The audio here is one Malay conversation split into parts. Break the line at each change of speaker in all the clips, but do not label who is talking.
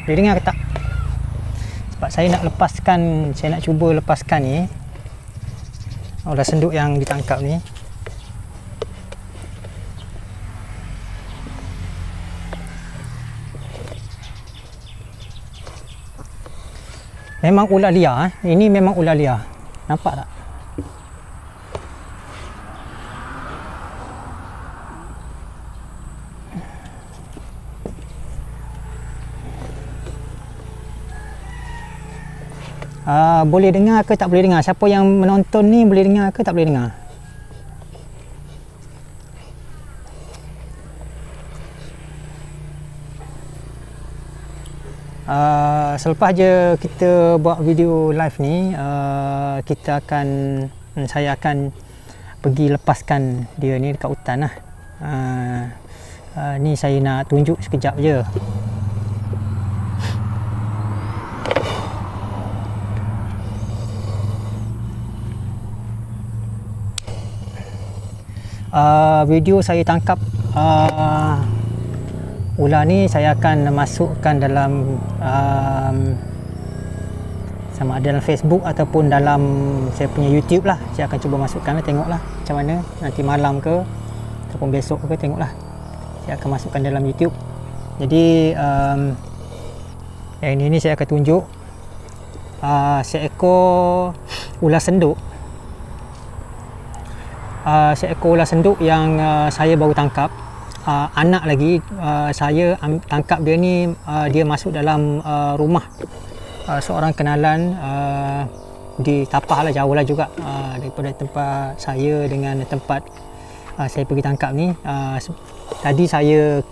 Boleh dengar ke tak? Sebab saya nak lepaskan, saya nak cuba lepaskan ni ular senduk yang ditangkap ni. Memang ular liar, ini memang ular liar. Nampak tak? Boleh dengar ke tak boleh dengar? Siapa yang menonton ni boleh dengar ke tak boleh dengar? Selepas je kita buat video live ni, saya akan pergi lepaskan dia ni dekat hutan lah. Ni saya nak tunjuk sekejap je. Video saya tangkap ular ni, saya akan masukkan dalam sama ada dalam Facebook ataupun dalam saya punya YouTube lah. Saya akan cuba masukkan lah, tengoklah macam mana nanti malam ke ataupun besok ke, tengoklah. Saya akan masukkan dalam YouTube. Jadi yang ini saya akan tunjuk seekor ular senduk. Seekor ular senduk yang saya baru tangkap. Anak lagi, saya tangkap dia ni, dia masuk dalam rumah seorang kenalan di Tapah lah, jauh lah juga daripada tempat saya dengan tempat saya pergi tangkap ni. Tadi saya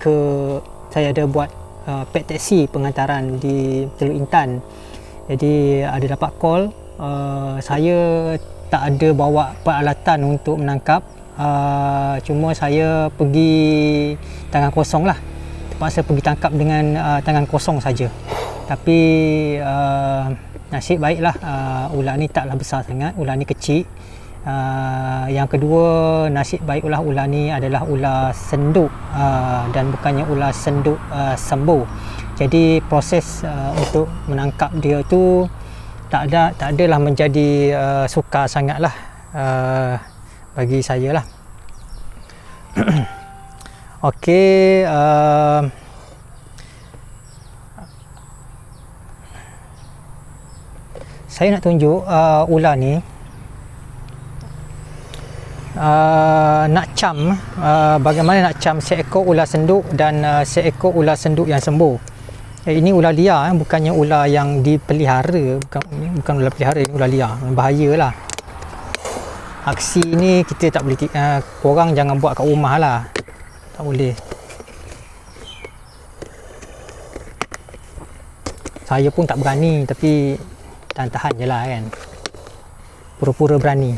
ada buat pet taxi pengantaran di Teluk Intan. Jadi ada dapat call, saya tak ada bawa peralatan untuk menangkap, cuma saya pergi tangan kosong lah, terpaksa pergi tangkap dengan tangan kosong saja. Tapi nasib baiklah, ular ni taklah besar sangat, ular ni kecil. Yang kedua, nasib baiklah ular ni adalah ular senduk dan bukannya ular senduk sembuh. Jadi proses untuk menangkap dia tu tak adalah menjadi sukar sangatlah bagi saya lah. Okey, saya nak tunjuk ular ni nak cam, bagaimana nak cam seekor ular senduk dan seekor ular senduk yang sembuh. Ini ular liar, bukannya ular yang dipelihara, bukan ular pelihara, ini ular liar, bahayalah. Aksi ni kita tak boleh, korang jangan buat kat rumah lah, tak boleh. Saya pun tak berani, tapi tahan-tahan je lah kan, pura-pura berani.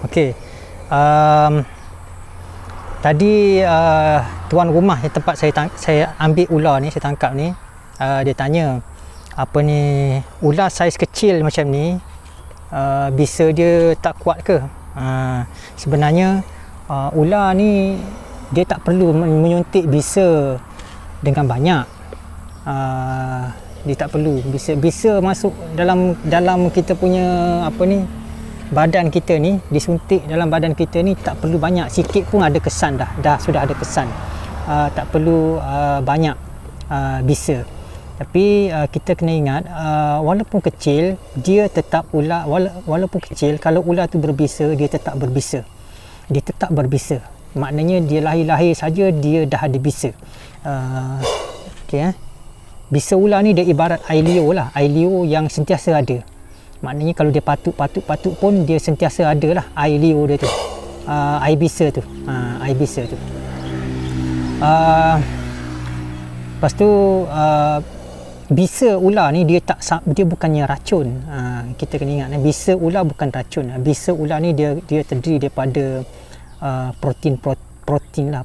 Okey, tadi tuan rumah di tempat saya ambil ular ni, saya tangkap ni, dia tanya, apa ni, ular saiz kecil macam ni, bisa dia tak kuat ke? Sebenarnya ular ni dia tak perlu menyuntik bisa dengan banyak. Dia tak perlu, bisa masuk dalam kita punya apa ni, badan kita ni, disuntik dalam badan kita ni tak perlu banyak, sikit pun ada kesan dah sudah ada kesan. Tak perlu banyak bisa. Tapi kita kena ingat, walaupun kecil, dia tetap ular, walaupun kecil, kalau ular tu berbisa, dia tetap berbisa. Dia tetap berbisa. Maknanya dia lahir-lahir saja dia dah ada bisa. Okey, bisa ular ni dia ibarat air liur lah, air liur yang sentiasa ada. Maknanya kalau dia patuk pun dia sentiasa ada lah air liur dia tu, air bisa tu, air bisa tu. Lepas tu bisa ular ni dia bukannya racun. Kita kena ingat, bisa ular bukan racun. Bisa ular ni dia terdiri daripada protein lah.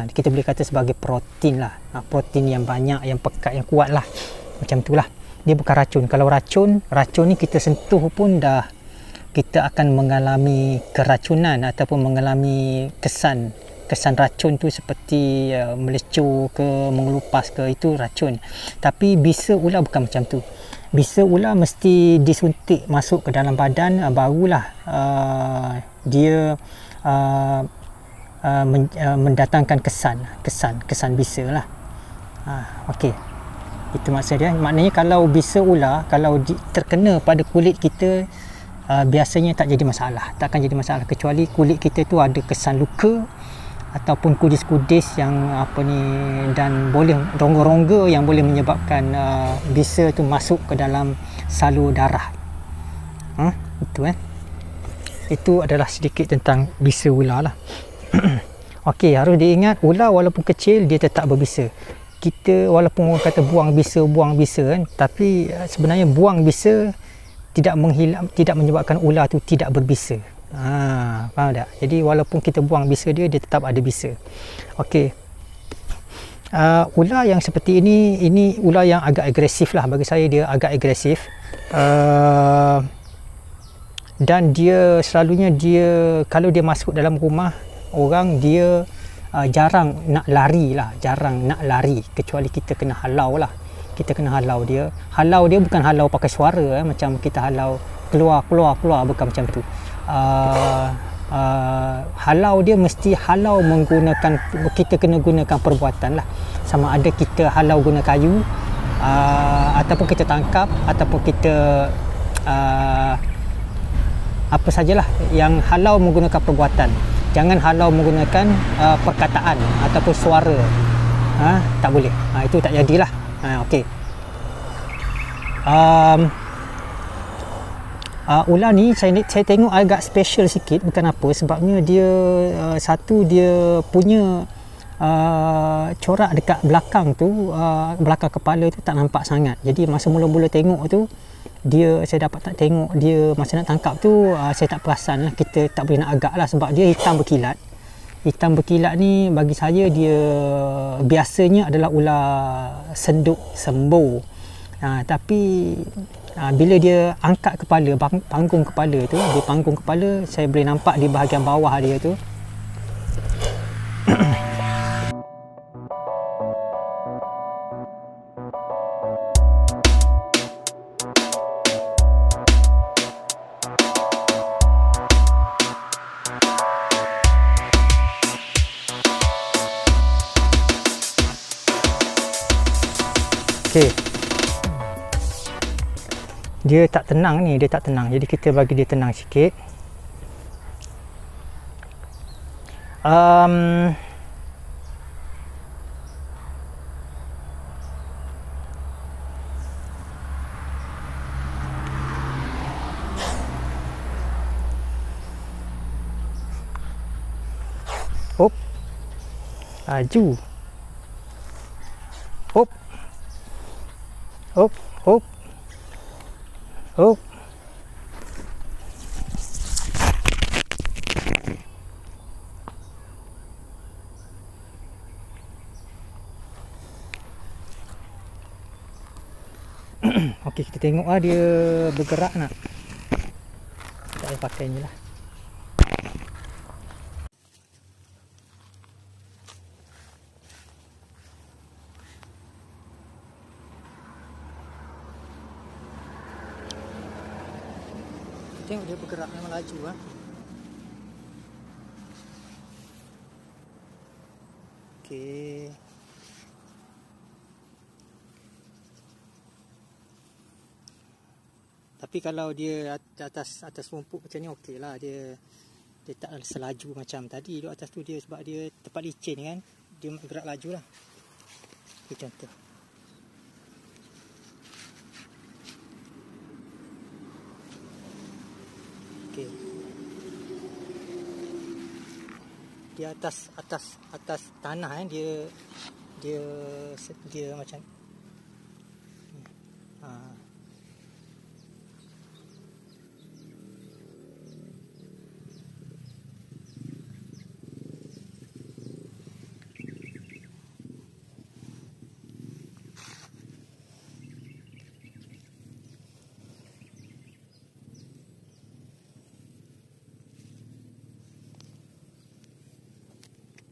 Kita boleh kata sebagai protein lah, protein yang banyak, yang pekat, yang kuat lah, macam tu lah. Dia bukan racun. Kalau racun ni kita sentuh pun dah kita akan mengalami keracunan ataupun mengalami kesan kesan racun tu seperti melecur ke, mengelupas ke, itu racun. Tapi bisa ular bukan macam tu. Bisa ular mesti disuntik masuk ke dalam badan, barulah dia mendatangkan kesan bisa lah. Okey, itu maksud dia. Maknanya kalau bisa ular, kalau terkena pada kulit kita, biasanya tak jadi masalah, takkan jadi masalah, kecuali kulit kita tu ada kesan luka ataupun kudis-kudis yang dan boleh rongga-rongga yang boleh menyebabkan bisa tu masuk ke dalam salur darah. Itu adalah sedikit tentang bisa ular lah. Okey, harus diingat, ular walaupun kecil dia tetap berbisa. Kita walaupun orang kata buang bisa kan, tapi sebenarnya buang bisa tidak menyebabkan ular tu tidak berbisa. Faham tak? Jadi walaupun kita buang bisa dia tetap ada bisa. Okey. Ular yang seperti ini ular yang agak agresif lah. Bagi saya dia agak agresif. Dan dia selalunya kalau dia masuk dalam rumah orang, dia jarang nak lari, kecuali kita kena halau lah. Kita kena halau dia. Halau dia bukan halau pakai suara macam kita halau keluar, bukan macam tu. Halau dia mesti halau menggunakan, kita kena gunakan perbuatan lah. Sama ada kita halau guna kayu, ataupun kita tangkap, ataupun kita apa sajalah yang halau menggunakan perbuatan. Jangan halau menggunakan perkataan ataupun suara. Tak boleh. Itu tak jadilah. Okey. Ular ni saya tengok agak special sikit, bukan apa, sebabnya dia dia punya corak dekat belakang tu, belakang kepala tu tak nampak sangat. Jadi masa mula-mula tengok tu, saya dapat tak tengok dia masa nak tangkap tu, saya tak perasan lah, kita tak boleh nak agak lah sebab dia hitam berkilat. Hitam berkilat ni bagi saya dia biasanya adalah ular senduk sembo. Tapi bila dia angkat kepala, panggung kepala tu, dia panggung kepala, saya boleh nampak di bahagian bawah dia tu okey. Dia tak tenang ni, jadi kita bagi dia tenang sikit. Hop. Laju. Hop. Hop, hop. Hop. Okey, kita tengok dia bergerak nak. Tak payah pakai ni lah. Tengok dia bergerak memang laju Okey. Tapi kalau dia atas rumput macam ni okey lah, dia tak selaju macam tadi duduk atas tu, dia sebab dia tempat licin kan, dia bergerak laju lah. Okay, contoh. Okay. Dia atas tanah kan, dia macam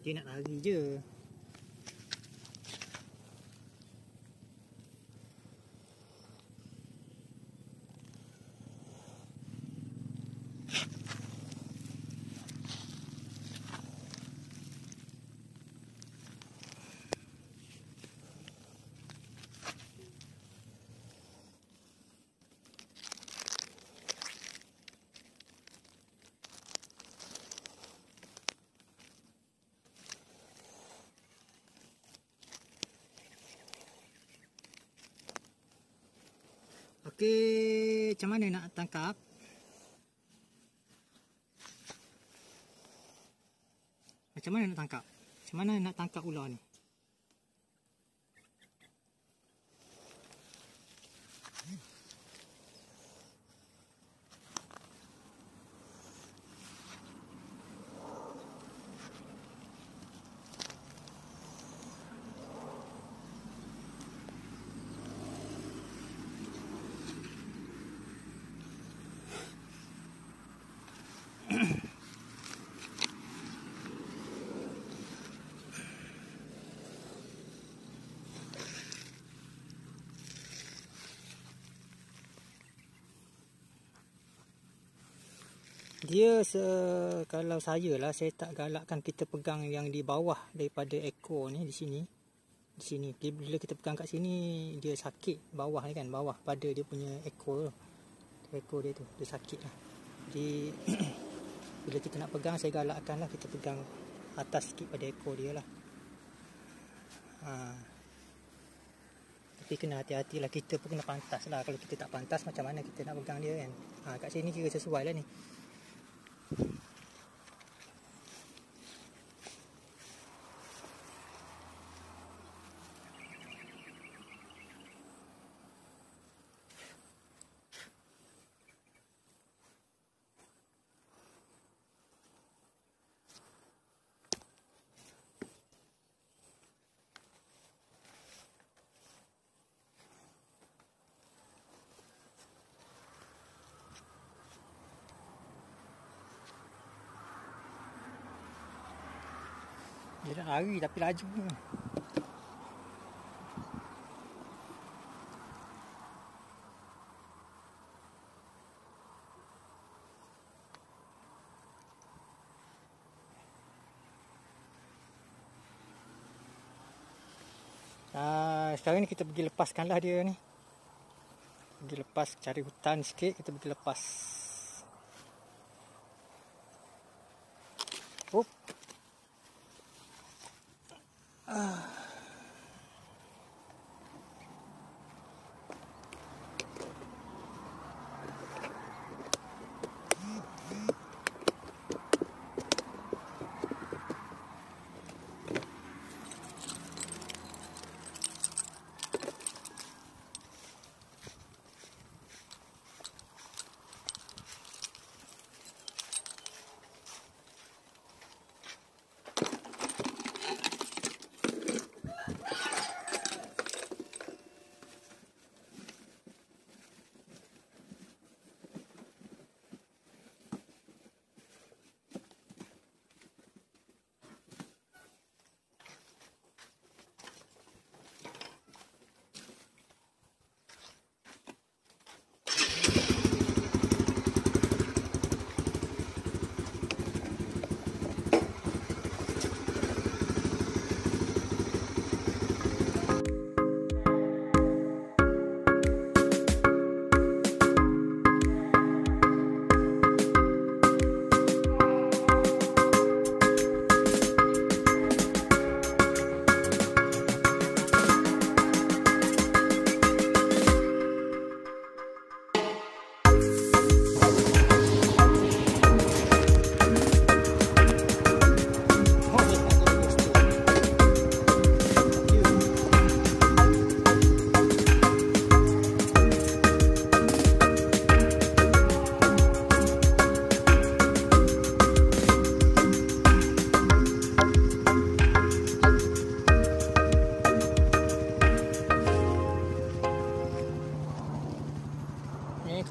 Dia nak lari je. Okey, macam mana nak tangkap? Macam mana nak tangkap? Macam mana nak tangkap ular ni? Dia kalau saya tak galakkan kita pegang yang di bawah daripada ekor ni, di sini. Di sini. Bila kita pegang kat sini, dia sakit bawah ni kan, bawah pada dia punya ekor. Ekor dia tu, dia sakit lah. Jadi bila kita nak pegang, saya galakkan lah kita pegang atas sikit pada ekor dia lah. Tapi kena hati-hati lah, kita pun kena pantas lah. Kalau kita tak pantas, macam mana kita nak pegang dia kan. Kat sini kira sesuai lah ni. Dia nak lari tapi laju ni. Sekarang ni kita pergi lepaskanlah dia ni. Pergi lepas, cari hutan sikit, kita pergi lepas. Up.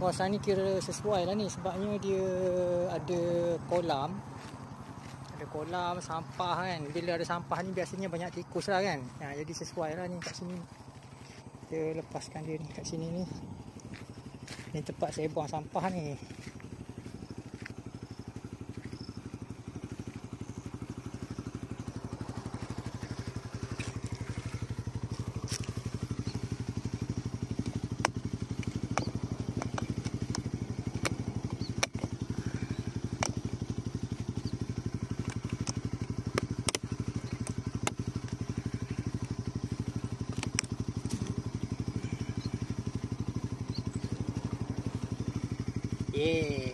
Kawasan ni kira sesuai lah ni, sebabnya dia ada kolam Ada kolam, sampah kan. Bila ada sampah ni biasanya banyak tikus lah kan. Jadi sesuai lah ni kat sini. Kita lepaskan dia ni kat sini ni. Ni tempat saya buang sampah ni. Yeah.